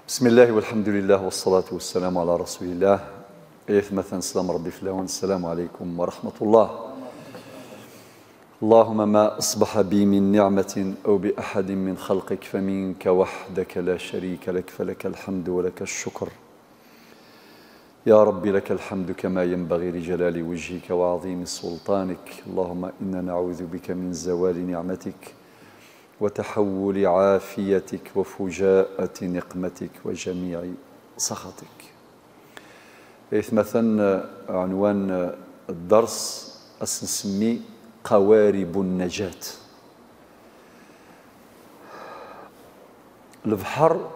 بسم الله والحمد لله والصلاة والسلام على رسول الله. مثلا سلام ربي فلاون. السلام عليكم ورحمة الله. اللهم ما أصبح بي من نعمة أو بأحد من خلقك فمنك وحدك لا شريك لك، فلك الحمد ولك الشكر. يا ربي لك الحمد كما ينبغي لجلال وجهك وعظيم سلطانك. اللهم إنا نعوذ بك من زوال نعمتك وتحول عافيتك وفجاءة نقمتك وجميع سخطك. مثلا عنوان الدرس نسميه قوارب النجاة. البحر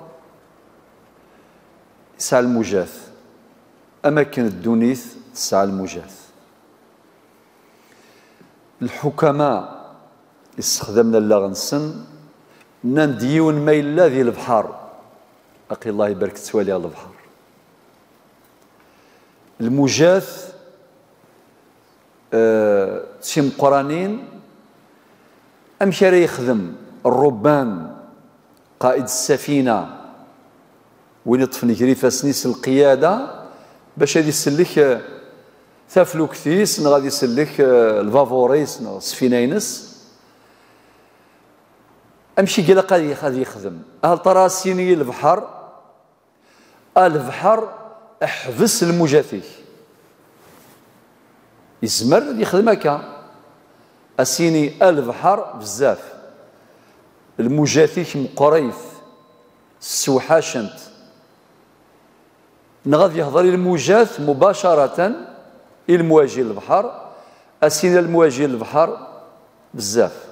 يسعى المجاث، أماكن الدنيث تسعى المجاث. الحكماء استخدمنا اللغنسن نديون ميلا ذي البحر، أقي الله يبارك تسوالي على البحر. المجاث تشم قرانين أمشي راه يخدم الربان قائد السفينة وين يطفن يجري سنيس القيادة باش غادي يسلك ثافلوكثيس غادي يسلك الفافوريس السفينة ينس امشي قال غادي يخدم. تراسيني البحر احبس المجاثي يزمر يخدم هكا. اسيني البحر بزاف المجاثي مقريف السوحاشنت نغادي يهضر المجاث مباشرة المواجه للبحر. اسينا المواجه للبحر بزاف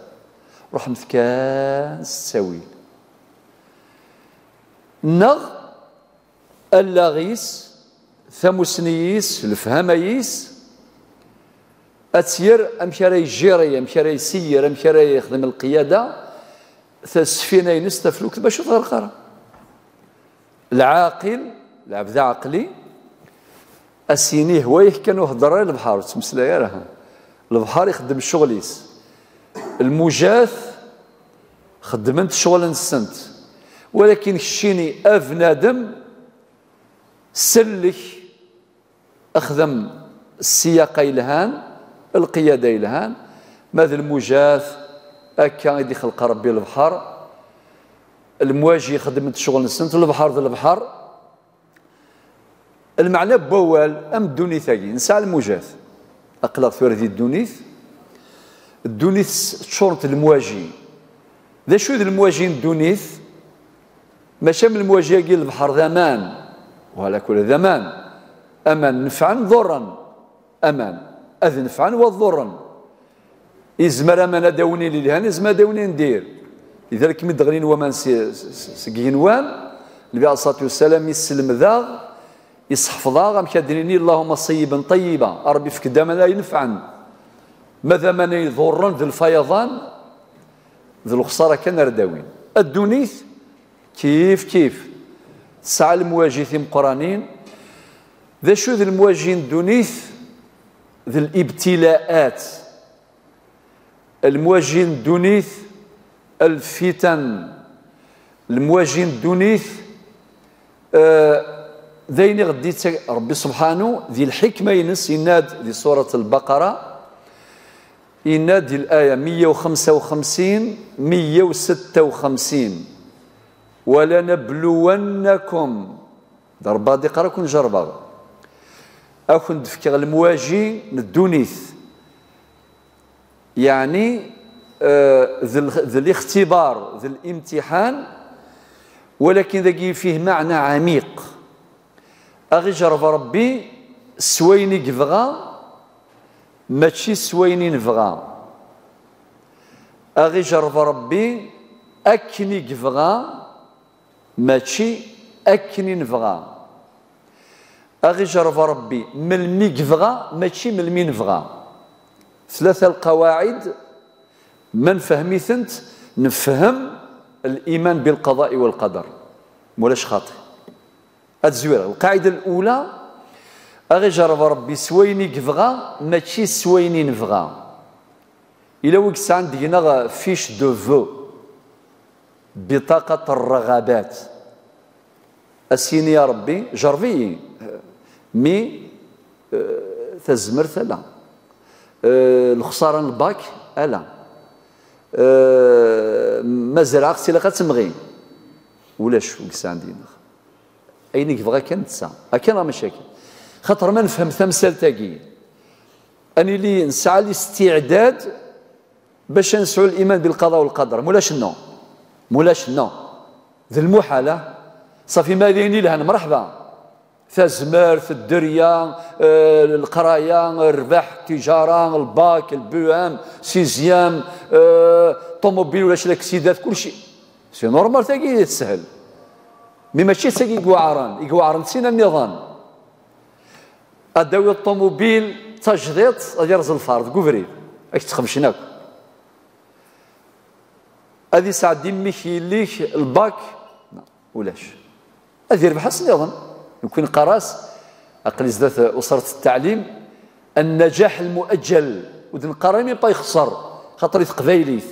روح مثكان السوي نغ اللاغيس ثمسنييس الفهميس أتسير أمشي راه يجيري أمشي راه يسير أمشي راه يخدم القيادة السفينة ينستفلوك باش تغرقر. العاقل العبد عقلي أسينيه هو كانوا هضر البحر تمسلايا راه البحر يخدم الشغليس. المجاث خدمت شغل نسنت ولكن الشيني افنادم سلك اخدم السياقه يلهان القياده يلهان. ماذا المجاث هكا يدي خلق ربي البحر المواجه خدمت شغل نسنت البحر ذا البحر. المعنى بوال ام الدوني ثاقي نسال المجاث اقلق ثور ذي الدونيث الدونيث شرط المواجه ذا شو ذا المواجهين الدونيث ماشي من المواجهه كي البحر ذمان وهلا كل ذمان امان نفعا ضرا امان اذ نفعا وضرا يزمر امان داوني للهان يزمر داوني ندير. لذلك مدغرين ومان سكينوان النبي عليه الصلاه والسلام يسلم ذا يصحفظا غام كادريني اللهم صيبا طيبا ربي فك دام لا ينفعا ماذا من يضرن ذي الفيضان ذي الخساره كان رداوين. الدونيث كيف سعى المواجهين مقرانين ذا شو ذي المواجهين الدونيث ذي الابتلاءات المواجهين الدونيث الفتن المواجهين الدونيث ذيني غديت ربي سبحانه ذي الحكمه ينس يناد ذي سوره البقره ينادي الآية 155 156 ولنبلونكم ضربة دي قراكم جربة أكون دفكر المواجه الدونيث يعني ذي الاختبار ذي الامتحان ولكن ذاكي فيه معنى عميق. أغي جرب ربي سويني كفغا ماشي سويني نفغا أغي جرب ربي أكني كفغا ماشي أكني نفغا. أغي جرب ربي ملمي كفغا ماشي ملمي نفغا. ثلاثة القواعد من فهميثنت نفهم الإيمان بالقضاء والقدر مولاش خاطئ. الزويرة القاعدة الأولى أغي جرب ربي سويني كفغا ماشي سويني نفغا. إلا وكس عندنا فيش دو فو بطاقة الرغبات السيني يا ربي جربي مي تزمرت لا الخسارة الباك ألا مزرعة سيلا تمغي ولاش وكس عندي أين يبغى كان تسع أكان مشاكل خاطر ما نفهم تمثال تاقي أني لي نسعى الاستعداد باش نسعوا الإيمان بالقضاء والقدر مولاش نو مولاش نو ذي المحالة صافي ما ديني لها مرحبا ثازمر في الدريا القرايه الربح التجاره الباك البي ام سيزيام طوموبيل ولا شلاكسيدات كل شيء سي نورمال تاكي تسهل مي ماشي تاكي يقوعران نسينا النظام اداوي الطوموبيل تجديد غادي يرز الفارض كوفري اش تخمشناك هذه ساعه ديميك ليك الباك ولاش هذه ربح النظام يمكن قراص أقل زدت أسرة التعليم النجاح المؤجل ودن قرامي با يخسر خاطر قبايليث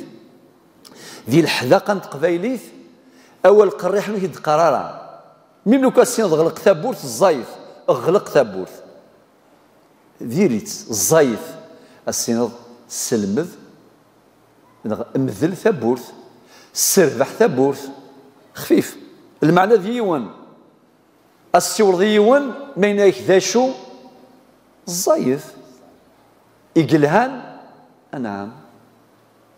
ذي الحذاقة قبايليث أول قريح له يد قرارة ميم لو كاسين غلق ثابورت الزايف اغلق ثابورت ذيريت الزايف السينض سلمذ مذل ثابورت سربح ثابورت خفيف المعنى ديوان السور ديوان ما ينايك ذا شو الزايف يقلهان نعم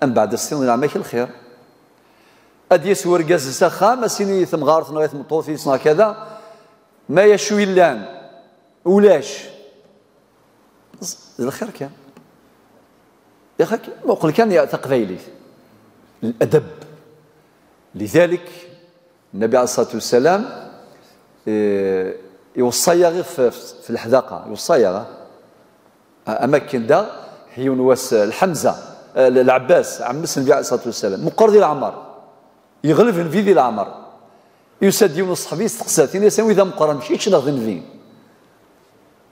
أم بعد السنين نعمك الخير أدي سور قاز سخام سيني ثم غارت نغيث مطوثي صنا كذا ما يشوي اللان ولاش الخير كان يا أخي ما كان يتقبيلي الأدب لذلك النبي عليه الصلاة والسلام يوصي في الحداقة يوصي أماكن دا هي نواس الحمزة العباس عمس النبي عليه الصلاة والسلام مقر ديال العمر يغلف في ذي العمر يسد يونس صحابي استقساتين يسوي ذا مقرن ماشي ناخذ فين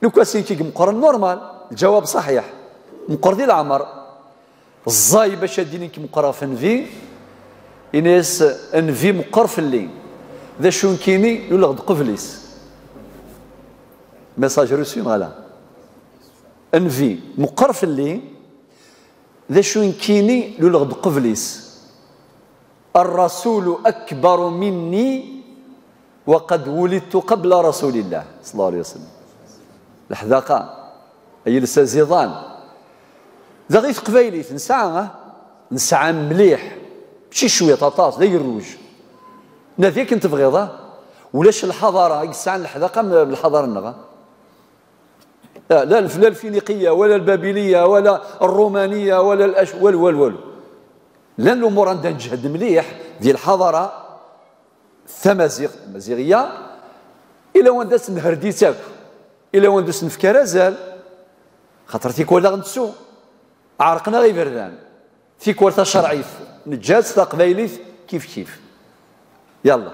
لو كاسين كي مقرن نورمال الجواب صحيح مقر ديال العمر الزاي باش ديني كي مقرا في إناس انفي مقر في الليل ذا شون كيني يقول لك قفليس ميساج روسي غلا انفي مقر في الليل ذا شون كيني يقول لك قفليس الرسول أكبر مني وقد ولدت قبل رسول الله صلى الله عليه وسلم الحذاقة أي السازيضان ذا غير قبايلي نسعى مليح ماشي شويه طاطاس لا يروج ناديك انت تبغيضه ولاش الحضاره يسعى الحذاقه من الحضاره النغا لا الفينيقيه ولا البابليه ولا الرومانيه ولا والو لان الامور عندها نجهد مليح ديال الحضاره المزيغيه الى وين داس نهرديتاك الى وين داس نفكرازال خاطر تيكون لا غنتسو عرقنا غير بردان تيكون تا شرعيف نجاز تا قبايليف كيف يلا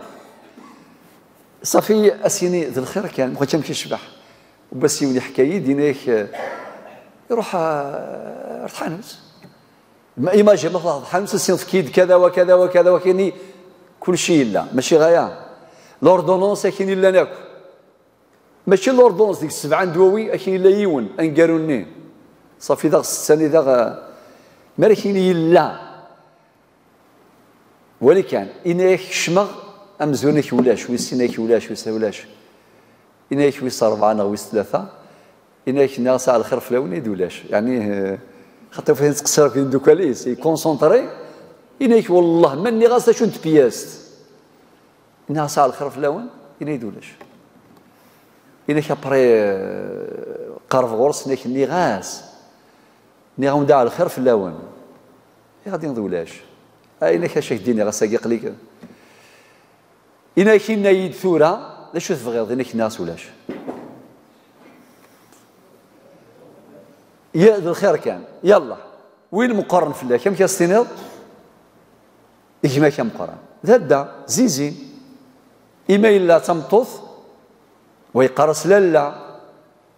صافي اسيني ذي الخير كان بغيت نمشي نشبح وبس يولي حكايه ديناك يروح حانوت ما ايماجي مثلا حانوت سين كيد كذا وكذا وكذا وكاني كل شيء لا ماشي غايه لوردونونس كاين لا ناكل ماشي لوردونس ديك السبعه دواوي كاين لا يون انكاروني صافي ذاك السنه ذاك ما كاين لا ولكن إنك شمغ أمزونك ولاش ويسينك ولاش إنك ويس 4 ويس 3 إنك ناس على الخير فلاوني دولاش يعني خاطر فين تقصر في دوكاليس يكونسونطري إنك والله ماني غاسه شو بياست ناس على الخير فلاون إني دولاش إنك أبري قارف غورس إنك ني غاس ني غاوندا على الخير فلاون غادي ندولاش أين كاش ديني غاساكي قليك إنا كينا يد ثورة لا شو تبغيض إنك ناس ولاش يا ذا الخير كان يلا وين مقارن في الله كم كاستنيض إجماع كم مقارن ذا زيزين إما إلا تمطث ويقرص لالا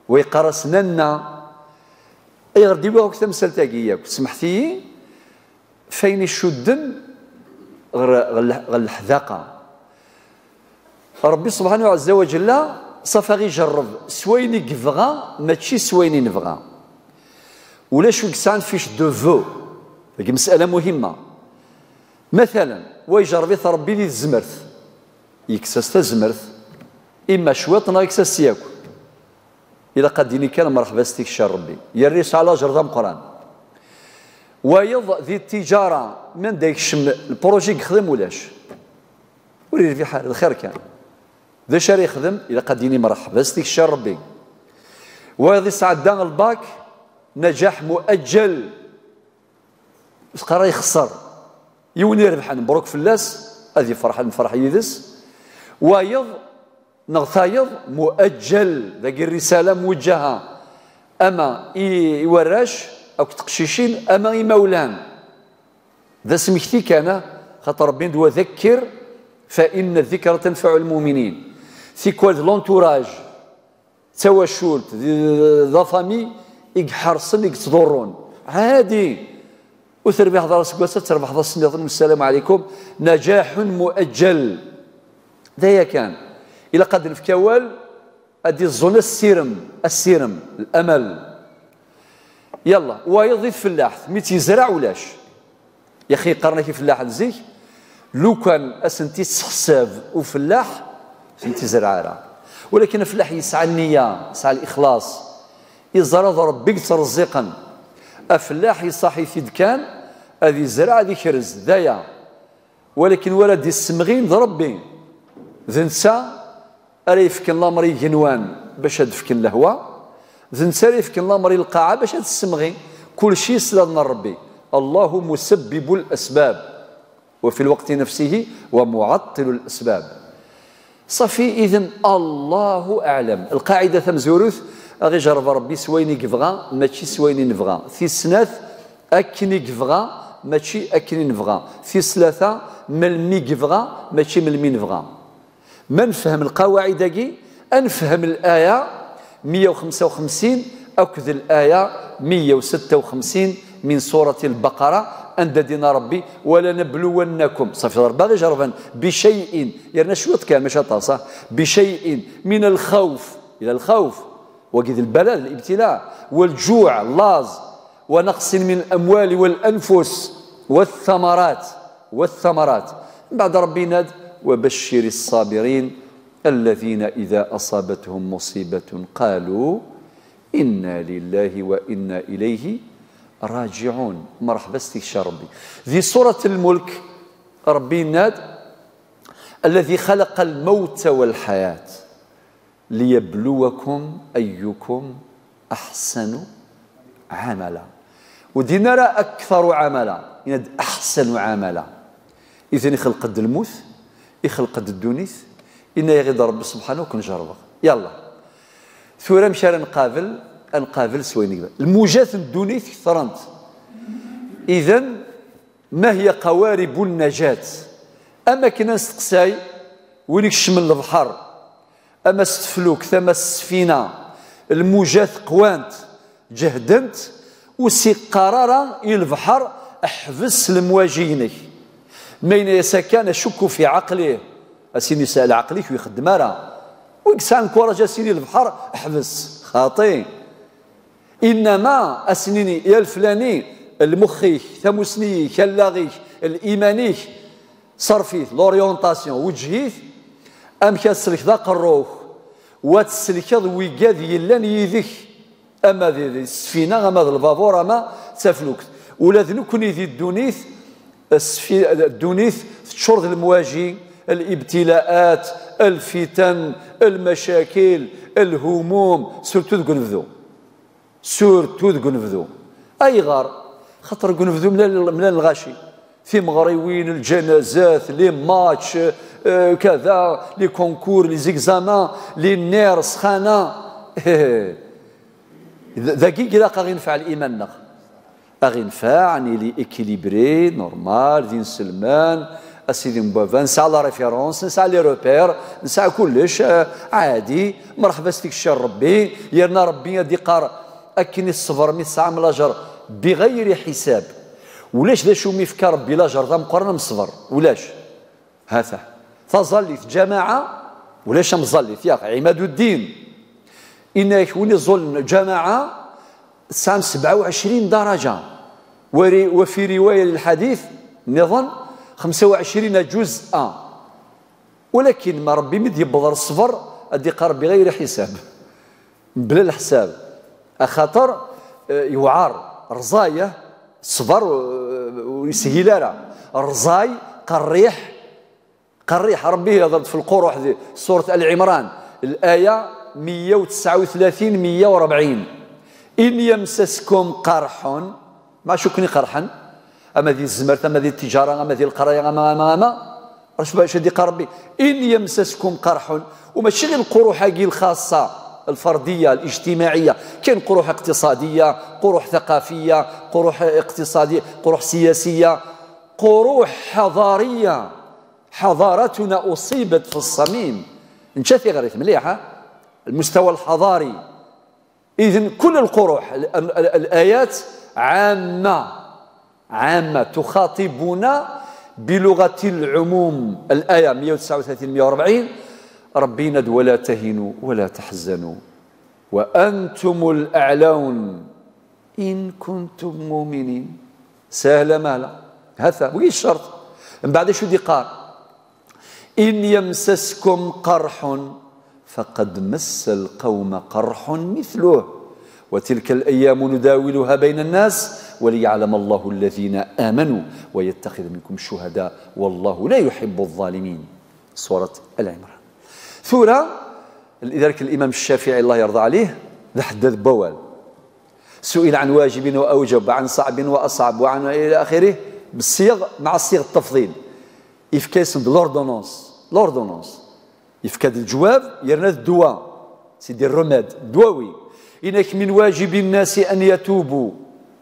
ويقرص ننا أي غير ديما وقت تمثل تاقياك سمحتي فين الشدن غير الحذاقه ربي سبحانه عز وجل صافا غي يجرب سويني كيفغا ماشي سويني نبغى. ولا شو كسان فيش دو فو، هذه مسألة مهمة. مثلا ويجرب ربي لي الزمرث يكسس تزمرث إما شويط نا يكسس ياكل. إذا قديني كان مرحبا ستيك شار ربي يريس على جرذام قران. ويض ذي التجارة من دايك الشم البروجي يخدم ولاش ولي في حال الخير كان ذا شار يخدم إذا قديني مرحبا ستيك شار ربي. ويض يسعد دان الباك نجاح مؤجل قرا يخسر يوني ربحان مبروك فلاس هذه فرحة يدس. ويض نغتايض مؤجل ذاك الرسالة موجهة أما يوراش أو تقشيشين أما مولان ذا سمكتي كان خاطر ربي دو ذكر فإن الذكر تنفع المؤمنين. سيكوال لونتوراج توا شولت ذا فامي يحرصن يتضرون عادي وتربح ذا راسك تربح ذا السنة والسلام عليكم. نجاح مؤجل ذايا كان إلا قد الفكوال أدي الظن السيرم الأمل. يلا ويضيف فلاح ميت يزرع ولاش يا أخي قرنا كيف فلاح زيك لو كان أسنتي تحساب وفلاح سنتي زرعارة. ولكن الفلاح يسعى النية يسعى الإخلاص يزرع ربي ترزقا. الفلاح يصحي في دكان هذه زرع هذه كرز ذايا. ولكن ولد السمغين ذا ربي ذنسا أري يفكن لامري جنوان باش تفكن الهواء ذنسا يفكن لامري القاعة باش تسمغي. كل شيء سلالنا ربي. الله مسبب الأسباب وفي الوقت نفسه ومعطل الأسباب. صافي إذن الله أعلم. القاعدة ثم زوروث أغي جرب ربي سويني كفغا ماشي سويني نفغا. في سناث أكني كفغا ماشي أكني نفغا. في ثلاثة ملمي كفغا ماشي ملمي نفغا. ما نفهم القواعد كي أنفهم الآية 155 أكذ الآية 156 من سورة البقرة عند دين ربي ولنبلونكم صافي باغي جربا بشيء يعني شوط كان مش صح بشيء من الخوف إلى الخوف وقيد البلاء الابتلاء والجوع اللاز ونقص من الأموال والأنفس والثمرات بعد ربي ناد وبشر الصابرين الذين إذا أصابتهم مصيبة قالوا إنا لله وإنا إليه راجعون. مرحبا استكشار ربي. ذي سورة الملك ربي ناد الذي خلق الموت والحياة ليبلوكم أيكم أحسن عملا. ودينا راه أكثر عملا يناد أحسن عملا. إذن يخلق الموت يخلق الدونيث إن يغيد ربي سبحانه وكنجربه. يلا ثورة مشار نقابل سويني الموجات الدونيث كثرنت. إذن ما هي قوارب النجاة؟ أما كنا نستقساي وين يكشمل البحر أما استفلوك ثم السفينة الموجات قوانت جهدنت وسي قرارة البحر أحبس المواجينك مين يسكن أشك في عقله أسيني سأل عقلك ويخدم راه ويكسان كورجا سيني البحر أحبس خاطي. إنما أسنيني يا الفلاني المخيك ثمسنيك اللاغيك الإيمانيك صرفيت لوريونتاسيون وجهيت أم كسلك ذا قروك وتسلك ويقاد يلان يذيك أما ذي السفينة أما ذي البافور أما تفلوك ولا ذنكني ذي الدونيث الدونيث تشرد المواجهة الابتلاءات الفتن المشاكل الهموم سورتو تقنفذو سورتو تقنفذو أي غار خاطر قنفذو من الغاشي في مغريوين الجنازات لي ماتش كذا لي كونكور لي زيكزامان لي نير سخانة ذاكي كلاقا غينفع الإيمان غينفع لي إكيليبري نورمال دين سلمان اسيدي مبابا نسعى لا ريفيرونس نسعى لي روبير نسعى كلش عادي مرحبا استكشار ربي يرنا ربي يدي قار اكني الصبر 100 ساعه من الاجر بغير حساب ولاش ذا شو ميفكا ربي لاجر ذا مقارنه من الصبر ولاش هذا فظلت جماعه ولاش مظلي ياك عماد الدين إن وني ظلم جماعة سام 27 درجة وفي رواية للحديث نظن 25 جزءا، ولكن ما ربي مد يبضر الصفر أدي قرب بغير حساب بلا الحساب، خاطر يوعار رزاية صفر ويسهل رزاي قريح ربي يضرب في القروح ذي سورة آل عمران الآية 139 140 إن يمسسكم قرح، ما شكني قرحا أما ذي الزمرت أما ذي التجارة أما ذي القراية أما باش دي قربي إن يمسسكم قرح، وماشي غير القروح هاكي الخاصة الفردية الاجتماعية، كاين قروح اقتصادية، قروح ثقافية، قروح اقتصادية، قروح سياسية، قروح حضارية. حضارتنا أصيبت في الصميم، نشافي غريت مليحة المستوى الحضاري. إذن كل القروح الآيات عامة تخاطبنا بلغة العموم. الآية 139 140 ربي ند ولا تهنوا ولا تحزنوا وأنتم الأعلون إن كنتم مؤمنين. سهلة مهلة هذا وي الشرط. من بعد شو دي قال إن يمسسكم قرح فقد مس القوم قرح مثله وتلك الأيام نداولها بين الناس وليعلم الله الذين آمنوا ويتخذ منكم شهداء والله لا يحب الظالمين. سورة آل عمران. ثورة لذلك الإمام الشافعي الله يرضى عليه حدد بوال سئل عن واجب وأوجب عن صعب وأصعب وعن إلى آخره بالصيغ مع صيغ التفضيل إفكاس لوردونونس يفكاد الجواب يرنا الدواء سيدي الرماد دواوي إنك من واجب الناس أن يتوبوا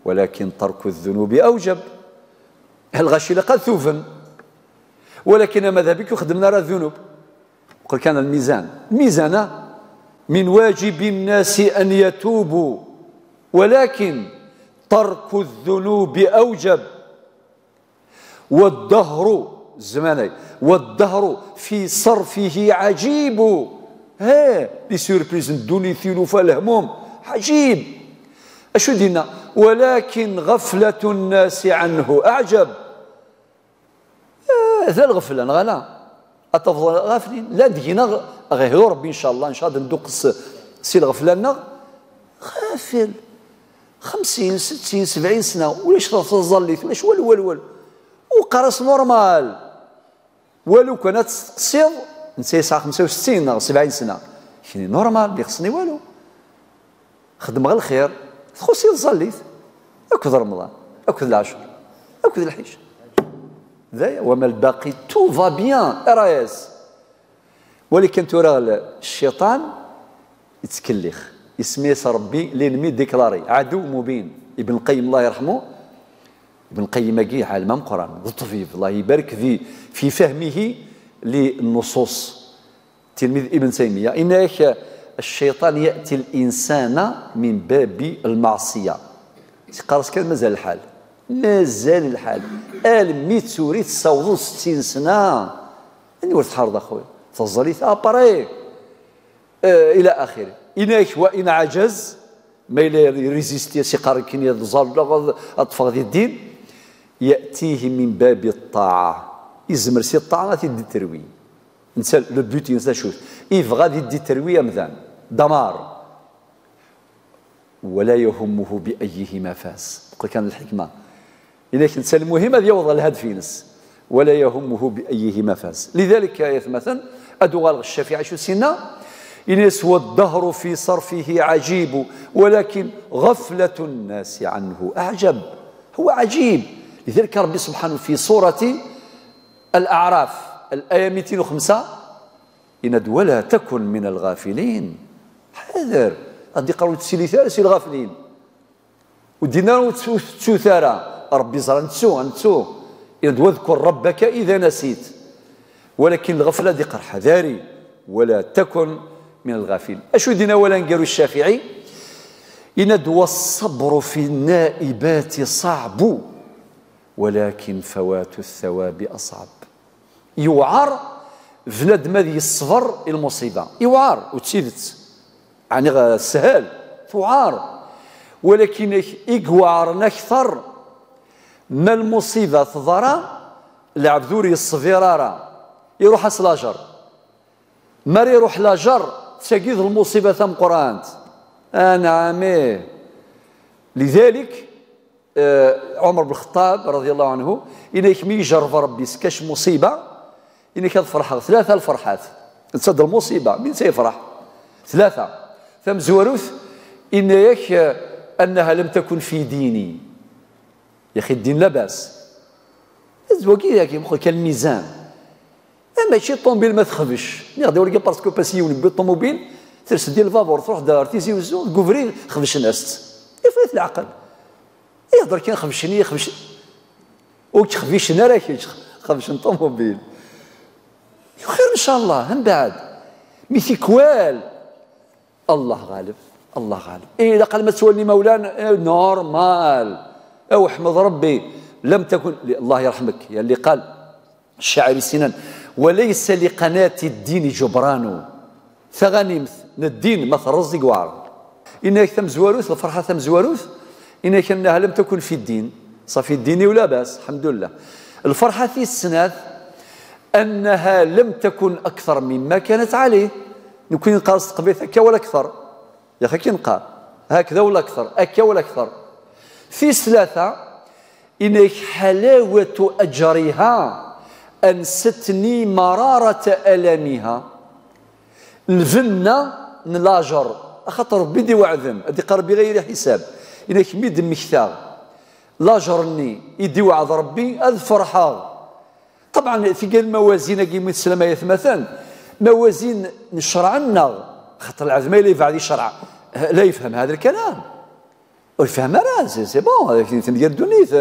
ولكن ترك الذنوب أوجب. الغشي لقد ثوفن ولكن مذهبك يخدمنا راه الذنوب. قل كان الميزان من واجب الناس أن يتوبوا ولكن ترك الذنوب أوجب. والدهر الزماني والدهر في صرفه عجيب. لي سوربريز ندوني ثيلو فالهموم عجيب. أشو دينا ولكن غفلة الناس عنه أعجب. ذا الغفلة نغلا أتفضل غافلين لا دينا غير ربي إن شاء الله إن شاء الله ندوق سي الغفلة غافل 50 60 70 سنة ولاش تظليت ولاش والو وقرص نورمال والو كانت تقصير نسي ساعة 65 70 سنة يعني نورمال ما يخصني والو خدم غير الخير تخصي تصليت أكد رمضان أكد العشر أكد الحج ذا وما الباقي تو فا بيان رايس. ولكن ترى الشيطان يتكلخ يسميس ربي لينمي ديكلاري عدو مبين. ابن القيم الله يرحمه ابن القيم كي عالم قران لطفيف الله يبارك في فهمه للنصوص. تلميذ ابن تيمية إن الشيطان يأتي الإنسان من باب المعصية. قارس كان مازال الحال الميت سوري تصوضوا 60 سنة اني ورث حرض اخويا تظليت اباري الى اخره. وإن عجز ما يريزيستي سي قارن كين يظل اطفغ ديال الدين ياتيه من باب الطاعه يزمر سي الطاعه تيدي تروي نسى لو بوت ينسى شوف غادي يدي تروي مذان دمار ولا يهمه بايهما فاز. قل كان الحكمه إذا الإنسان المهم هذا يوضع الهدف ينس ولا يهمه بأيهما فاز. لذلك مثلا أدوغال الشافعي شو سنة إنس والدهر في صرفه عجيب ولكن غفلة الناس عنه أعجب. هو عجيب. لذلك ربي سبحانه في سورة الأعراف الآية 205 إن ولا تكن من الغافلين. حذر غادي يقراو تسيلي الغافلين ودينا تسوثارا ربي زرا نتسو واذكر ربك إذا نسيت. ولكن الغفلة دي قرحة ذاري ولا تكن من الغافلين. أشو دينا ولا نقالوا الشافعي إندوى الصبر في النائبات صعب ولكن فوات الثواب أصعب. يوعر بنادم هذه الصبر المصيبة يوعر وتشيدت يعني سهل توعار، ولكن يقوارنا أكثر ما المصيبة تضرى العبدوري الصفيرارة يروح أسلاجر ما يروح لاجر تجد المصيبة ثم قرآن نعم. لذلك عمر بن الخطاب رضي الله عنه إنك مي يجرب ربي سكاش مصيبة إنك تفرح ثلاثة الفرحات تصد المصيبة مين سيفرح ثلاثة ثم زوروث إنك أنها لم تكن في ديني يا أخي الدين لا بأس زوكي كان الميزان اما شي طوموبيل ما تخفش ياخذوا لك باسكو باسيون بالطوموبيل ترس ديال الفابور تروح دار تيزي وزو كوفري خفش الناس يفوت العقل يهضر كي خفشني يخفش وتخفيش انا راك خفش الطوموبيل خير ان شاء الله من بعد ميثيكوال الله غالب الله غالب الا قال ما تولي مولانا نورمال او احمد ربي لم تكن الله يرحمك يا اللي قال الشاعر سنان وليس لقناة الدين جبران ثغني الدين مثل رزق وعر إنك ثم زواروث الفرحة ثم زواروث إنك أنها لم تكن في الدين صافي الدين ولا بأس الحمد لله. الفرحة في السنات أنها لم تكن أكثر مما كانت عليه نكون نقارس قبيث هكا ولا أكثر يا أخي كي نقار هكذا ولا أكثر هكا ولا أكثر. في ثلاثة إنك حلاوة أجرها أنستني مرارة ألمها الفنة نلاجر خاطر بدي وعذم أدي قرب بغير حساب إنك ميد مكتاغ لاجرني يدي وعظ ربي هذ فرحة. طبعا في قال الموازين كيما السلامة يثمثان موازين نشرعنا خاطر العزمة اللي بعد يشرع لا يفهم هذا الكلام ويفهم راه سي بون ديال دونيت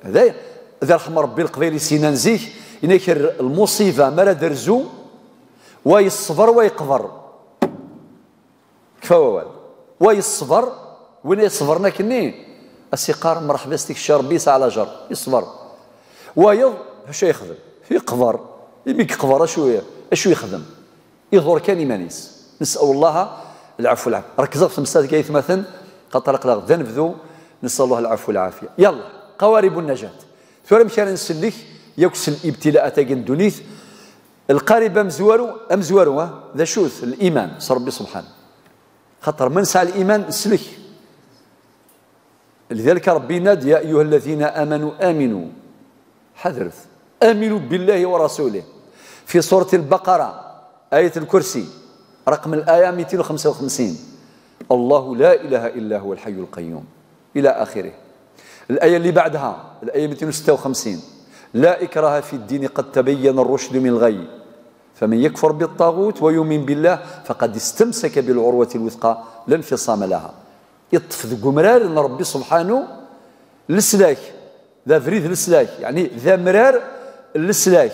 هذايا ذا رحم ربي القبيلي سينان زيك ينكر المصيبة ما درزو ويصبر ويقبر كفاوال ويصبر وين يصبرنا كني السقار مرحبا ستيك الشربي ساعة على جر يصبر ويض شو يخدم يقبر يبيك يقبر شو يخدم يظهر كان يمانيس. نسأل الله العفو والعافية. ركزوا في المسألة كيف مثلا قطرق لغ ذنبذو نسأل الله العفو والعافية. يلا قوارب النجاة ثم كان نسلك يكسل الابتلاءات كن دونيث القارب امزوارو ذا شوث الايمان صار ربي سبحانه خاطر من سعى الايمان سلك. لذلك ربي نادى يا ايها الذين امنوا امنوا حذرت امنوا بالله ورسوله في سوره البقره ايه الكرسي رقم الايه 255 الله لا اله الا هو الحي القيوم الى اخره. الايه اللي بعدها الايه 256 لا إكراه في الدين قد تبين الرشد من الغي فمن يكفر بالطاغوت ويؤمن بالله فقد استمسك بالعروة الوثقى لا انفصام لها. يطفذ قمرار ان ربي سبحانه لسلاك ذا فريد لسلاك يعني ذا مرار لسلاك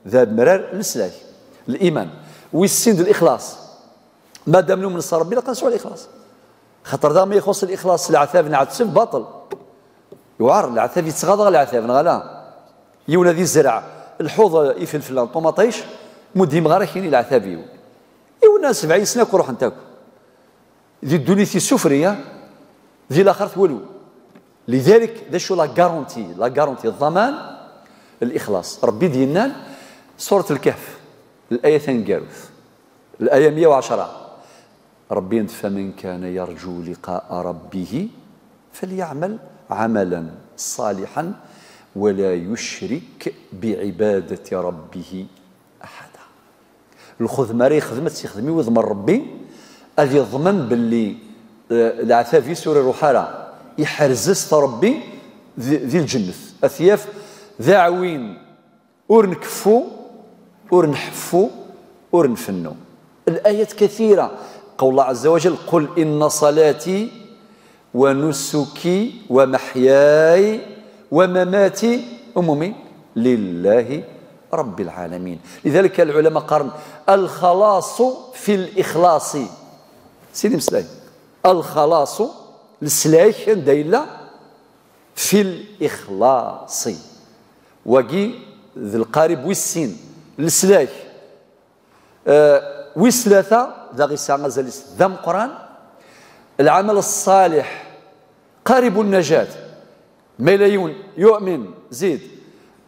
ذا مرار لسلاك الإيمان ويسند الإخلاص ما دام من صار ربي لا قنسوا الإخلاص خاطر ذا ما يخص الإخلاص العثاب نعتسف باطل يوعر العثاب يتغاضى العثاب نغلا يونا ذي الزرع الحوض يفلفل الطوماطيش مدهم غير كاين العثابيو يونا 70 سنه كروح نتاكل ذي الدنيا السفريه ذي الاخر والو. لذلك ذا شو لا غارونتي الضمان الاخلاص ربي ديالنا سوره الكهف الايه ثنقاروث الايه 110 ربي فمن كان يرجو لقاء ربه فليعمل عملا صالحا ولا يشرك بعبادة ربه أحدا. الخدمة راه خدمت يخدمي وضمن ربي أذي يضمن باللي العثافي سوري روحارا يحرزست ربي ذي الجنث أثياف ذا عوين ورنكفو ورنحفو ورنفنو. الآيات كثيرة قول الله عز وجل قل إن صلاتي ونسكي ومحياي ومماتي أمومي لله رب العالمين. لذلك العلماء قارن الخلاص في الإخلاص سيدي مسلاي الخلاص السلايك دايلا في الإخلاص وقي ذي القارب والسين السلايك ويس ثلاثة ذا غيسا غزال ذا مقران العمل الصالح قارب النجاة ملايون يؤمن زيد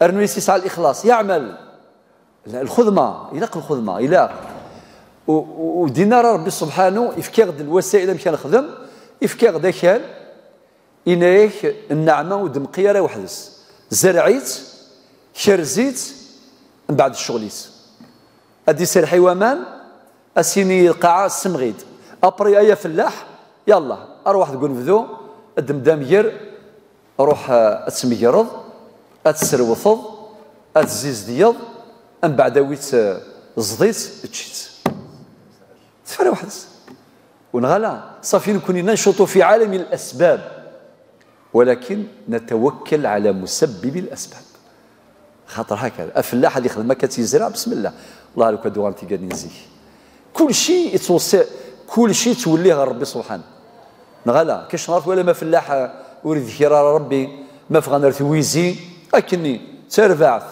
أرنويسيس على الإخلاص يعمل الخدمة إلى الخدمة إلى ودينا ربي سبحانه يفكر الوسائل اللي كان خدم يفكر داكال إنايك النعمة ودمقية راه وحدس زرعيت شرزيت من بعد الشغليت أدي سير حيوان أسيني القاعة السمغيد أبري أيا فلاح يلا أروح تقول فذو الدمدامير أروح أتسميرض أتسروثض أتزيز ديض من بعد ويت زضيت تشيت تفرق وحدس ونغلا صافي نكون ننشط في عالم الأسباب ولكن نتوكل على مسبب الأسباب خاطر هكذا الفلاح اللي يخدم كتيزرع بسم الله الله لو كدوغان تيقال نزيه كل شيء يتوصي كل شيء توليه ربي سبحانه نغلا كاش نعرف ولا ما فلاح وريد كرار ربي ما فغنر تويزي اكني تربعث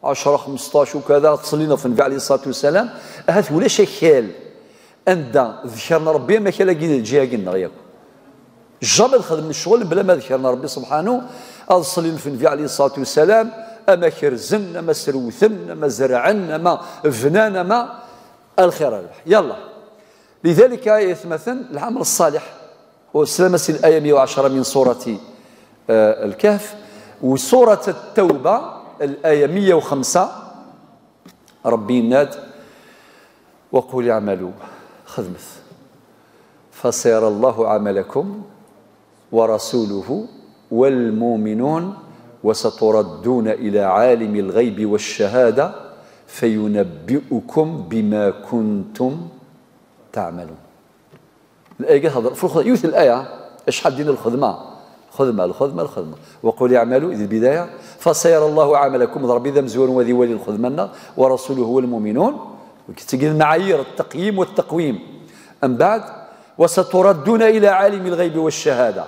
10 15 وكذا تصلينا في النبي عليه الصلاه والسلام هات ولا شكال عند ذكرنا ربي ما كان لاقيين الجهه قلنا غياك جاب خدم الشغل بلا ما ذكرنا ربي سبحانه اصلي في النبي عليه الصلاه والسلام اما كرزن اما سروثن اما زرعن اما فنان اما الخير الربح يلا لذلك يتمثل العمل الصالح وسلمس الآية 110 من سورة الكهف وسورة التوبة الآية 105 ربي ناد وقل اعملوا خدمث فسيرى الله عملكم ورسوله والمؤمنون وستردون إلى عالم الغيب والشهادة فينبئكم بما كنتم تعملون الآية هذا في يوث الآية شحال دينا الخدمة الخدمة وقل اعملوا إذ البداية فسيرى الله عملكم ربي ذا مزور وذي ولي الخدمة ورسوله هو المؤمنون تجي المعايير التقييم والتقويم أم بعد وستردون إلى عالم الغيب والشهادة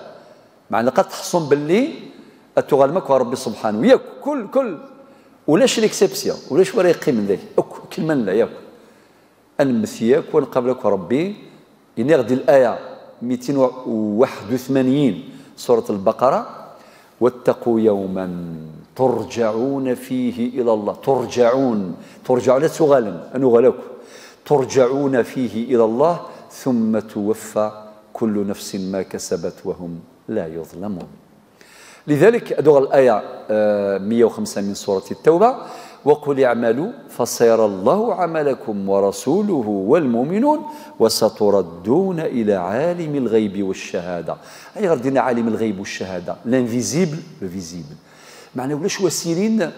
معنى قد تحصن باللي أتغلمك ربي سبحانه ياك كل ولاش ليكسيبسيون ولاش ولا يقيم من ذلك كل من لا ياك أنمثياك ونقابلك ربي إني غدي الآية 281 سورة البقرة واتقوا يوما ترجعون فيه إلى الله ترجعون لا تغالم أنو غلاك ترجعون فيه إلى الله ثم توفى كل نفس ما كسبت وهم لا يظلمون لذلك أدغ الآية 105 من سورة التوبة وقل اعملوا فسيرى الله عملكم ورسوله والمؤمنون وستردون إلى عالم الغيب والشهادة أي غردنا عالم الغيب والشهادة لانفيزيبل لو فيزيبل معنى ولاش وسيرين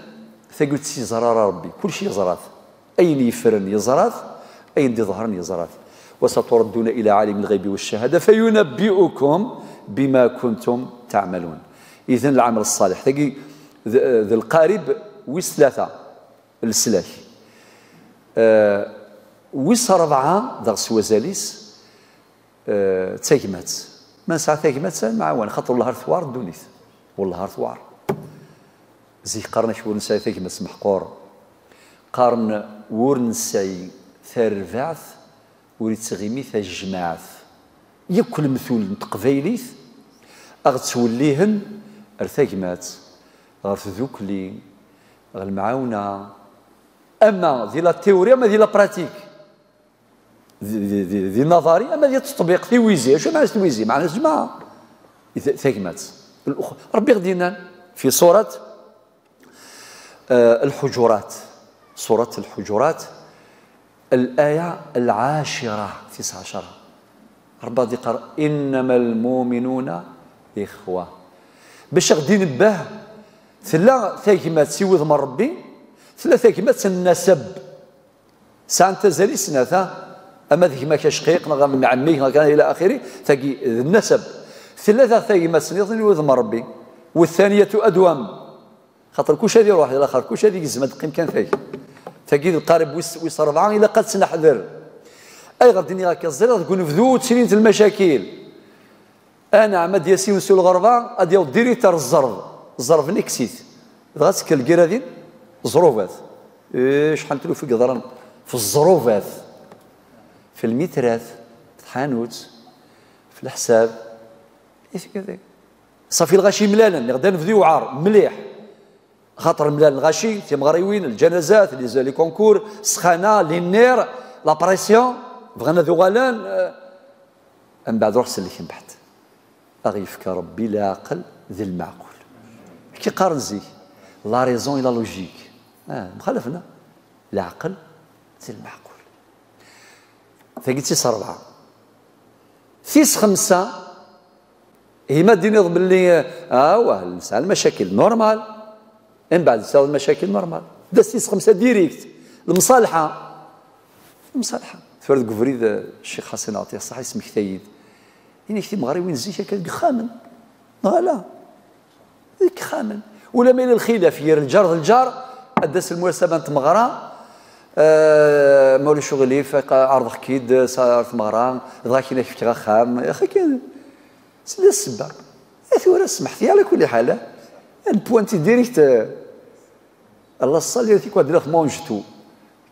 ثقلت سي زرار ربي كل شيء يزرات أين يفرن يزرات أين دي ظهرن يزرات وستردون إلى عالم الغيب والشهادة فينبئكم بما كنتم تعملون إذن العمل الصالح ثقي ذي القارب ويس ثلاثة السلاح ويس ربعة دغ سوازاليس تاكمات ما ساعة تاكمات معاون خاطر الله ثوار الدونيث والله ثوار زي قرن شو نساي تاكمات محقور قرن ورنساي ثرفعث وريد تغيمي ثجماعث يكل مثول تقفايليث أغتوليهن ارتاكمات غرف ذوكلي غير المعاونه اما ديال التيوريا اما ديال البراتيك ديال النظري اما ديال التطبيق تيويزي شنو معنى تيويزي معنى جماعه ثقمات ربي غدينا في سوره الحجرات سوره الحجرات الايه 19 ربي غادي يقرا انما المؤمنون اخوه باش غادي نباه ثلاثة ثاكمات سيوذ من ربي ثلاثة ثاكمات النسب سانتا زالي سناثا اما ذيك ما كشقيق نغا من عمي كان الى اخره ثاكي النسب ثلاثة ثاكمات سنيض يوذ من ربي والثانية أدوم خاطر كلشي هذه يروح الى اخر كلشي هذه الزمن تقيم كان ثاكي القارب ويس 4 الى قد سنحذر اي غادي هكا الزرا تكون فذو تسنين المشاكل انا عماد ياسين وسول الغربه غادي ديريتر الزرف نكسيت غاسك الكرادين ظروفات شحال تلو في قدران في الظروفات، في المترات، في الحانوت، في الحساب، كذا صافي. الغاشي ملالا اللي غدا نفديو وعار مليح، خاطر ملال الغاشي تيمغريوين الجنازات لي كونكور السخانه لي نير لا بريسيون بغينا ذو غلان. من بعد روح سلك من بعد اغيفك ربي لا عقل ذي المعقول كي قارن زيك لا ريزون الى لوجيك مخالفنا لا عقل ذي المعقول. فقلتي صار 4 فيس 5 هي ما ديني باللي واه المشاكل نورمال، من بعد تساوي المشاكل نورمال دا 6 ديريكت المصالحه فرد كفريد الشيخ حسن عطيه الصحه اسمك ثايد يعني كثير مغربيين زيك كذا خامن لا ذيك خامن ولا ميل الخلاف يا الجار الجار ادس المناسبه تمغرا مولي شغلي عرض كيد صارت مغرا ضاك انا شفت خام يا اخي كان سيدي السبه ثوره سمحتي على كل حال ان بوانتي ديريكت الله صلي فيك واحد درت مونجتو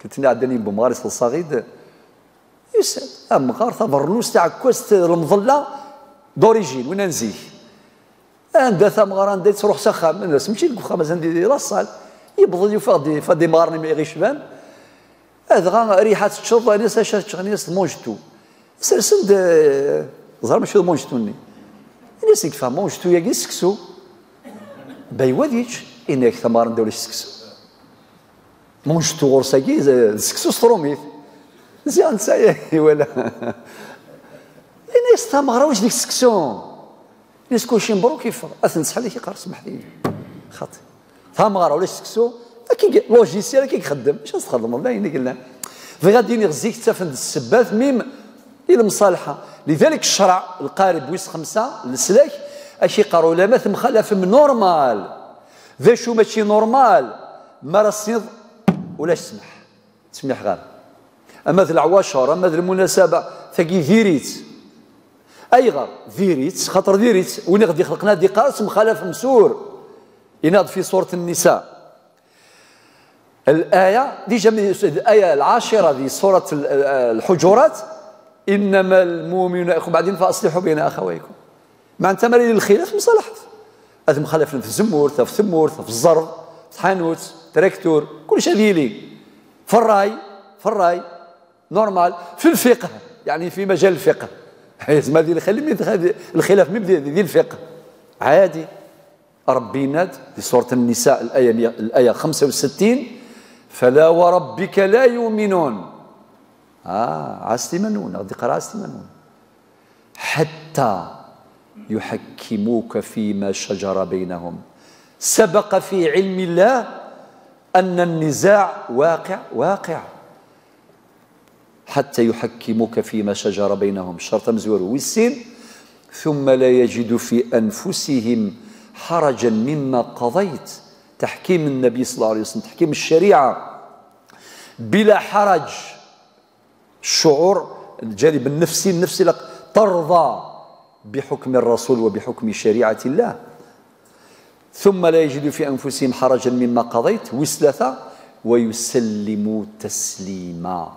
كنت عندني بمغارس الصغيد يسال مغار برنوس تاع كوست المظله دوريجين وين نزيه عندها ثمغران ديت تروح سخام الناس ماشي لك خمس عندي لاصال يبغض يفاضي فدي مغارني ما يغيشبان هذا ريحه تشرب ناس ناس مونجتو سند زهر ماشي مونجتوني الناس يفهم مونجتو يا سكسو بايواديتش انك ثمار ندولي سكسو مونجتو غورساكي سكسو ستروميت زين سايي ولا الناس ثمار واش ديك سكسو الناس كلشي مبروك كيف اثنس حالي كيقرا سمح لي خاطي ثمار ولا سكسو كي لوجيسيال كي يخدم اش تخدم والله اني قلنا فغادي نغزيك تفند السبات ميم الى المصالحه. لذلك الشرع القارب ويس 5 السلاك اش يقراو لا مثل مخالف من نورمال ذا شو ماشي نورمال ما رصيد ولا تسمح غير اما ذا العواشر اما ذا المناسبه ثقي ذيريت اي غير ذيريت خاطر ذيريت وين غادي خلقنا دي قارس مخالف مسور يناض في سوره النساء الآية ديجا الآية 10 في سورة الحجرات إنما المؤمنون إخوة بعدين فأصلحوا بين أخويكم مع أنت مريض الخلاف مصالحة هذا مخالف في الزمور في الثمور في الزرب في حانوت تراكتور كل شيء لي في الراي نورمال في الفقه يعني في مجال الفقه ما دي الخلاف مبدا ديال الفقه عادي ربي ناد في سورة النساء الآية 65 فلا وربك لا يؤمنون عاستمنون غادي يقرا عاستمنون حتى يحكموك فيما شجر بينهم سبق في علم الله أن النزاع واقع حتى يحكموك فيما شجر بينهم شرط مزور والسين ثم لا يجدوا في أنفسهم حرجا مما قضيت تحكيم النبي صلى الله عليه وسلم تحكيم الشريعة بلا حرج الشعور الجانب النفسي لك ترضى بحكم الرسول وبحكم شريعة الله ثم لا يجدوا في أنفسهم حرجا مما قضيت وثلاثة ويسلموا تسليما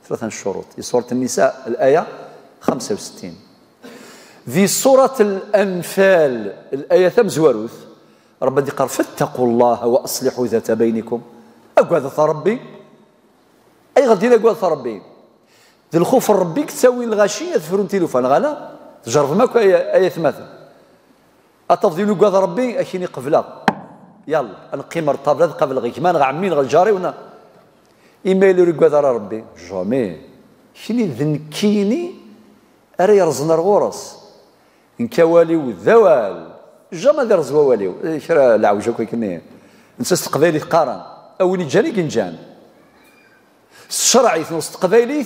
3 شروط في سورة النساء الآية 65 في سورة الأنفال الآية 8 زواروث ربي قال فاتقوا الله وأصلحوا ذات بينكم أقوى ربي أي غادي أقوى ربي ذي الخوف ربي تساوي الغاشية تفرون تيلوفان غالا تجرب ماكو آية 8 أتفضيلوا قوى ربي أشيني قفلة يلا أنا قيمة الطابلة قبل غيك ما نغا عمين غالجاري ونا إما يلو قوى ربي جامي شيني ذنكيني أري يرزنا الغرس إن كواليو ذوال جاما دار زواليو شرا العوجه كي كني نسى قبايلي قارن او جاني كنجان الشرعي في وسط قبايلي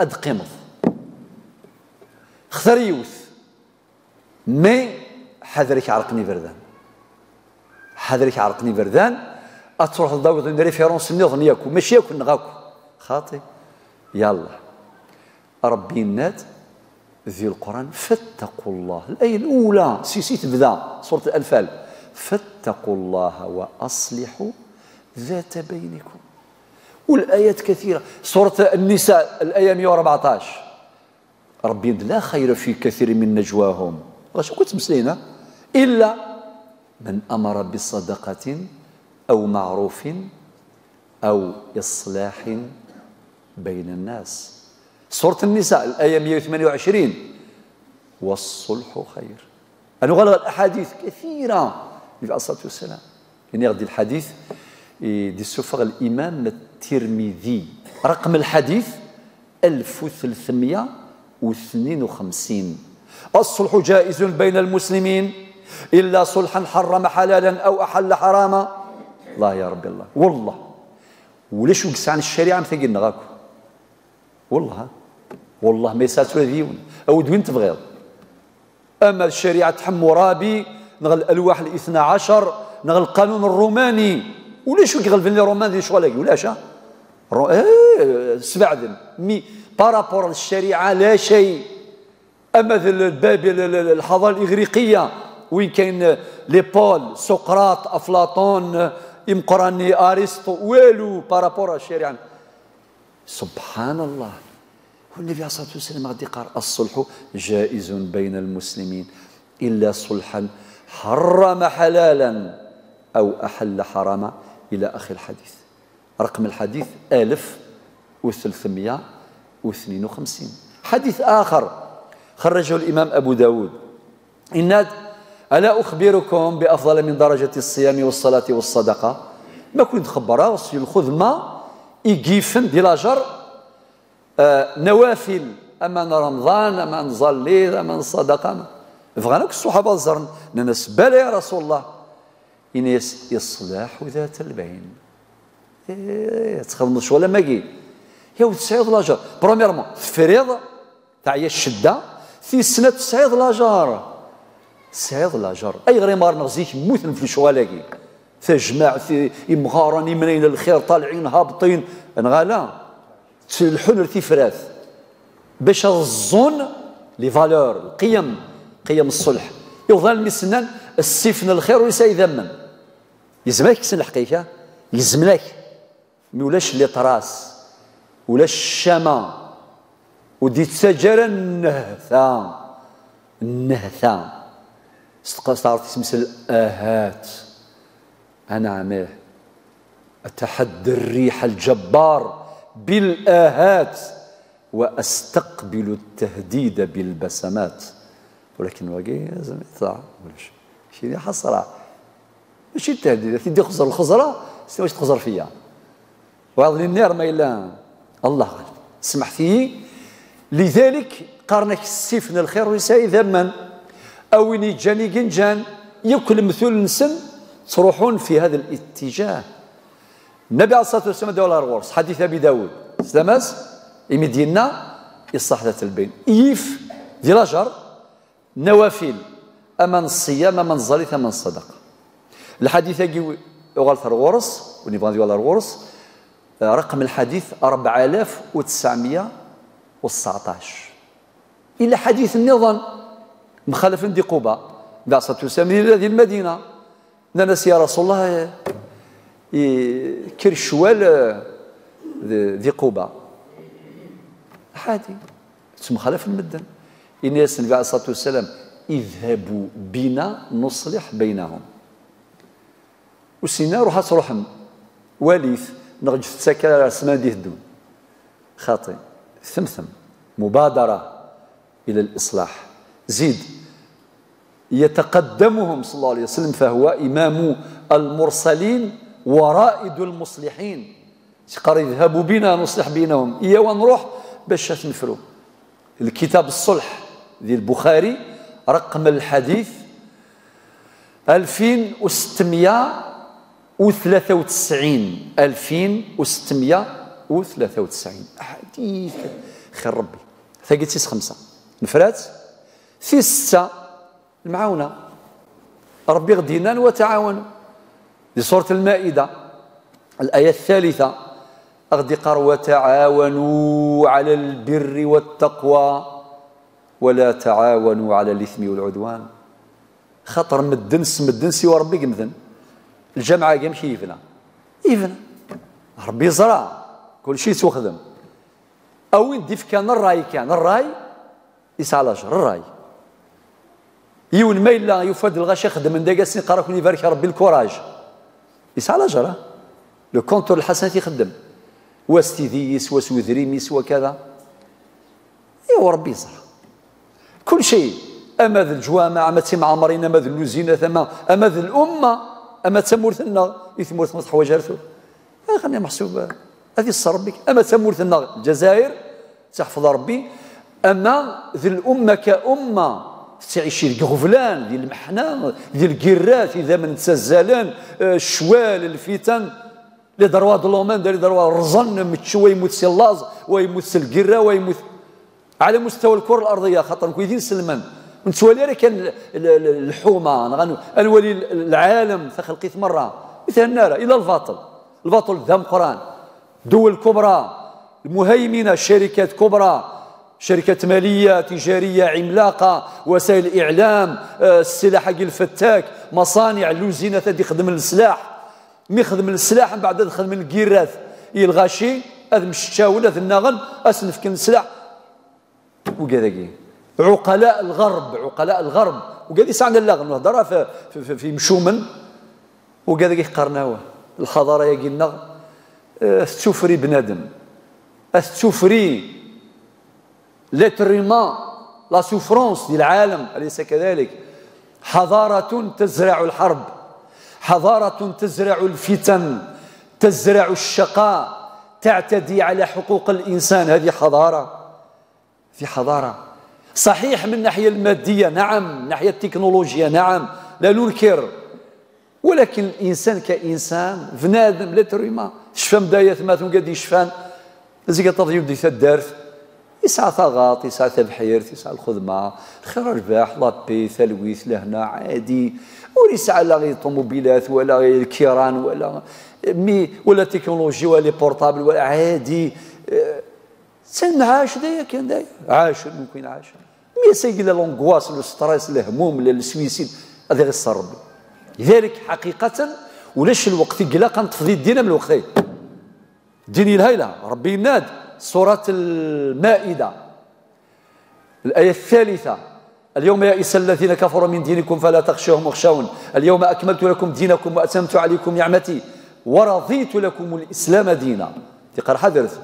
اد قيمض خثريوث مي حذرك عرقني بردان اتروح لداوود ريفيرونس نظن ياكو ماشي ياكو نغاكو خاطي يلا ربي النات في القرآن فاتقوا الله الآية الأولى سيسي تبدا سورة الأنفال فاتقوا الله وأصلحوا ذات بينكم والآيات كثيرة. سورة النساء الآية 114 ربي لا خير في كثير من نجواهم واش كنت مسلينا إلا من أمر بصدقة أو معروف أو إصلاح بين الناس. سورة النساء الآية 128 والصلح خير. أنا غلغ الأحاديث كثيرة عليه الصلاة والسلام. يعني غادي الحديث دي السفر الإمام الترمذي رقم الحديث 1352 الصلح جائز بين المسلمين إلا صلحا حرم حلالا أو أحل حراما. الله يا ربي الله والله ولاش وقس عن الشريعة مثل غاكو والله ما يسالتو ديون أو دوين تبغيض. أما الشريعة تحمو رابي نغ الألواح الاثنى عشر نغ القانون الروماني ولاش يغلب لي رومان دي شغل ولاش سبعدن مي بارابور للشريعة لا شيء. أما الباب الحضارة الإغريقية وين كاين لي بول سقراط أفلاطون إمقراني أرسطو والو بارابور الشريعة. سبحان الله. والنبي عليه الصلاة والسلام غادي قال الصلح جائز بين المسلمين إلا صلحا حرم حلالا أو أحل حراما إلى آخر الحديث. رقم الحديث 1352. حديث آخر خرجه الإمام أبو داود إن ألا أخبركم بأفضل من درجة الصيام والصلاة والصدقة. ما كنت خبرها الخدمة يجيفن دي لاجر نوافل أمان رمضان أمان ظليل أمان صدقة فغانوك الصحابة الزرن ناس بلا يا رسول الله إن إصلاح ذات البين. تخدم ولا ماكي يا ولد تسعيد لاجر بروميرمون فريض تاع الشدة في سنة تسعيد لاجر تسعيد لاجر أي غير مار نغزيك موت في الشوالاكي تجمع في مغارني منين الخير طالعين هابطين نغالا الحلول تفراث باش الظن لي فالور القيم قيم الصلح يظل مسنان السفن الخير وليس يذمم يلزمك كسن الحقيقه يلزمك مي ولاش لي طراس ولاش الشمع ودي تسجل النهثا استعرضت تمثل آهات أنا عماه أتحدى الريح الجبار بالآهات وأستقبل التهديد بالبسمات. ولكن واقي لازم يطلع شي حصرة ماشي التهديد تدي خزر الخزرة واش تخزر فيا وهذا النار ما إلا الله غالب سمح فيه. لذلك قارنك السيف من الخير ويساء ذما أو جاني جنجان يأكل مثل نسن تروحون في هذا الاتجاه. النبي عليه الصلاة والسلام دولار غورس حديث أبي داود سلاماس يمدينا إصلاح ذات البين إيف ذي لاجر نوافل أمان الصيام أمان الزليث أمان الصدقة. الحديث يجي غالث الغورس ونبغى ديال الغورس رقم الحديث 4919 إلى حديث النظام مخالف دي قباء عليه الصلاة والسلام إلى هذه المدينة ناس يا رسول الله كرشوال ذي قباء عادي مخالف المدن الناس النبي عليه الصلاة والسلام اذهبوا بنا نصلح بينهم وسينا روح تروحهم واليث نرجع تسكر سمان ديه الدون خاطئ ثمثم مبادرة إلى الإصلاح. زيد يتقدمهم صلى الله عليه وسلم فهو إمام المرسلين ورائد المصلحين قال اذهبوا بنا نصلح بينهم إيا ونروح باش نفروا. الكتاب الصلح ذي البخاري رقم الحديث 2693 أحاديث خير ربي ثقيت سيس 5 نفرات في 6 المعاونة ربي غدينا وتعاونوا لسورة المائدة الآية 3 أغدي قال وتعاونوا على البر والتقوى ولا تعاونوا على الإثم والعدوان. خاطر مدن سوى ربي قمذن الجامعة يمشي يفنى ربي يزرع كل شيء تخدم او نديف كان الراي يسعى لاجر الراي يون ما الا يفاد الغاش يخدم من داكا سن قرا كون يبارك ربي الكوراج يسعى لاجر لو كونتور الحسنات يخدم واستيديس وسوذريميس وكذا ايوا ربي يزرع كل شيء اما ذا الجوامع اما تيم عامرين اما ذا اللوزينه اما ذا الامه اما تمورثنا يثمورث مصح وجارته خلينا محسوب هذه الصر ربك اما تمورثنا الجزائر تحفظ ربي اما ذي الامه كامه تعيش الغفلان ديال المحنه ديال الكرات اذا من تسزلان الشوال الفتن اللي دروا ظلمان اللي دروا الرزن متشوي يموت سي اللاز ويموت الكره ويموت على مستوى الكره الارضيه خاطر كويدين سلمان نتوالي راه كان الحومه الولي العالم خلقيت مره مثل النار الى الباطل ذم قران دول كبرى المهيمنه شركات كبرى شركات ماليه تجاريه عملاقه وسائل اعلام السلاح حق الفتاك مصانع اللوزينه اللي يخدم السلاح مي يخدم السلاح من بعد يخدم الكيرات الغاشي هذا مش الشاول هذا النغل اسنف كان السلاح وكذا عقلاء الغرب وكذا يسعنا اللغم نهضر في مشومن وكذا يقرناوه الحضاره يا قلنا تسفري بنادم تسفري لتريما لا سوفرونس ديال العالم اليس كذلك حضاره تزرع الحرب حضاره تزرع الفتن تزرع الشقاء تعتدي على حقوق الانسان هذه حضاره صحيح من الناحيه الماديه نعم من ناحيه التكنولوجيا نعم لا ننكر ولكن الانسان كانسان بنادم لا تريما شفا مدايات ماتون قد يشفان زي تضيو دي الدارت يسعى ثغاط يسعى تبحير يسعى الخدمه خير رباح لابي ثلويث لهنا عادي وليسعى لا غير طوموبيلات ولا غير الكيران ولا تكنولوجي ولا بورطابل ولا عادي سن عاش دايا كان دايا عاش ممكن عاش مي سيقول لونغواس الستريس الهموم السويسيد هذا غير الصر ربي لذلك حقيقه ولاش الوقت يقلا كنطفي دينا من الوقتين ديني الهيله ربي يناد سورة المائدة الآية الثالثة اليوم يئس الذين كفروا من دينكم فلا تخشوهم واخشون اليوم أكملت لكم دينكم وأتممت عليكم نعمتي ورضيت لكم الإسلام دينا تقرا حذرت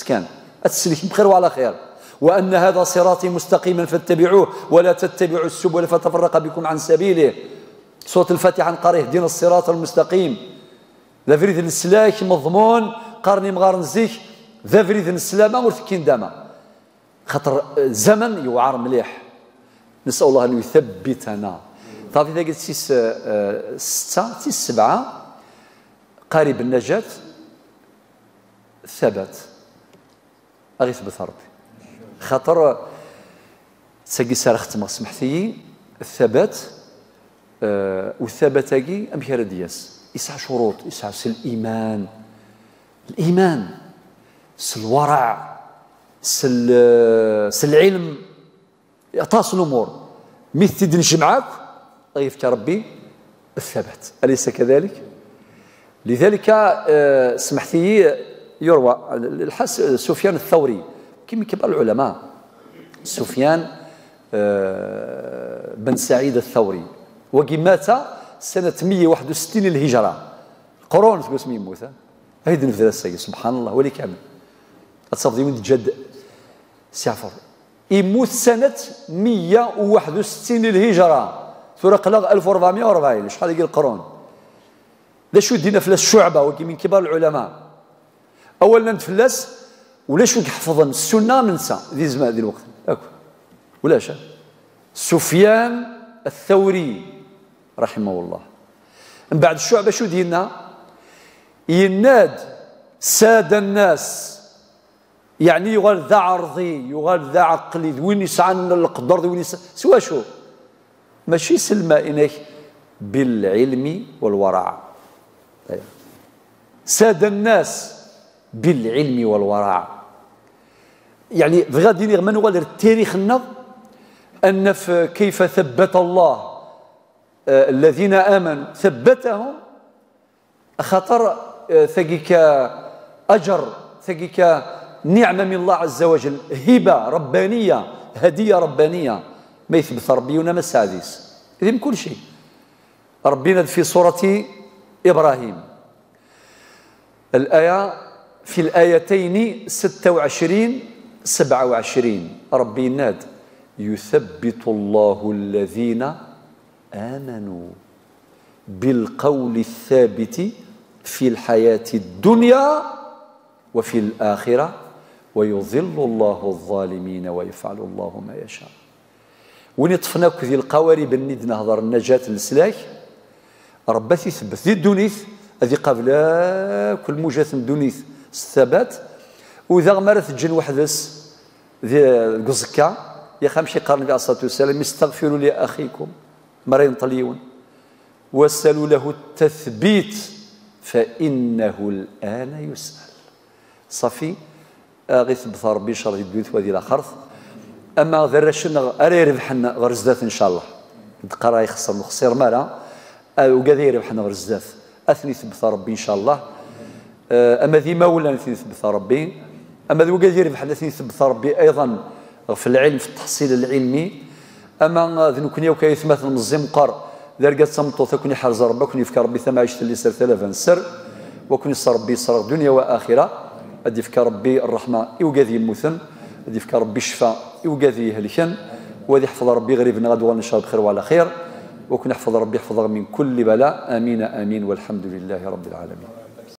كان أتسلك بخير وعلى خير وأن هذا صراطي مستقيما فاتبعوه ولا تتبعوا السبل فتفرق بكم عن سبيله سورة الفاتحة نقريه دين الصراط المستقيم لا فريد السلاك مضمون قرني مغار نزيك ذا فريد السلامة ورثكين داما خاطر الزمن يوعر مليح نسأل الله أن يثبتنا طافي إذا قلت ستة سبعة قارب النجاة ثبت أغيث ربي خاطر تساقي سار ختم سمحتي الثبات والثبات هاكي أمكار دياس يسعى شروط يسعى الإيمان الورع العلم يعطاس الامور مثل تدنش معاك غيفك ربي الثبات اليس كذلك لذلك سمحتي يروى سفيان الثوري كما كبار العلماء سفيان بن سعيد الثوري وقي مات سنة 161 للهجرة قرون تقول اسمه يموت هيدي نفذ السيد سبحان الله ولي كامل أتصفدي من جد سعفر يموت سنة 161 للهجرة ثورة قلق 1440 شحال يقول القرون لا شو دينا فلاس الشعبة وكي من كبار العلماء أولا نتفلس ولا شو حفظا السنة ننسى ذي زمان ذي الوقت ولا شا سفيان الثوري رحمه الله من بعد الشعبة شو دينا يناد ساد الناس يعني يغال ذا عرضي يغال ذا عقلي وين يسعى القدر وين سوا شو ماشي سلمى إنك بالعلم والورع ساد الناس بالعلم والورع يعني غادي من نغال التاريخ أن كيف ثبت الله الذين آمنوا ثبتهم خطر ثقيك أجر تجيك نعمة من الله عز وجل، هبة ربانية، هدية ربانية، ما يثبت ربي ونا ما سادس إذن كل شيء. ربنا في سورة إبراهيم الآية في الآيتين 26 27 ربي ناد يثبت الله الذين آمنوا بالقول الثابت في الحياة الدنيا وفي الآخرة ويضل الله الظالمين ويفعل الله ما يشاء. ونطفناك ذي القوارب الند نهضر النجاة السلاك ربي يثبت ذي الدنيث هذه قبل كل موجات الدنيث الثبات. وإذا مرت تجن وحدس ذي القزكة يا خمشي قال النبي عليه الصلاة والسلام استغفروا لأخيكم مرين طليون واسألوا له التثبيت فإنه الآن يسأل. صافي غيثبت ربي شر الدنيا وهذه الآخرت. أما ذرشنا أري ربحنا غرزدات إن شاء الله قرا يخسر مخسر مالا وقاذي ربحنا غرزدات أثني ثبت ربي إن شاء الله. أما ذي مولا أثني ثبت ربي، أما ذي وقاذي ربحنا أثني ثبت ربي أيضا في العلم في التحصيل العلمي. أما ذي نكون يوكا يثمثل مزيم قر ذرقات سمطو ثكوني حرز ربك كوني يفكر ربي ثم عيشت اللي سر ثلاثا سر وكوني صار ربي صار دنيا وآخرة. أدي فكر ربي الرحمة يوقاذي المثن، أدي فكر ربي الشفاء يوقاذي هلكن، وذي يحفظ ربي غريبنا غدوة إن شاء الله بخير وعلى خير، وكن يحفظ ربي يحفظه من كل بلاء. آمين آمين والحمد لله رب العالمين.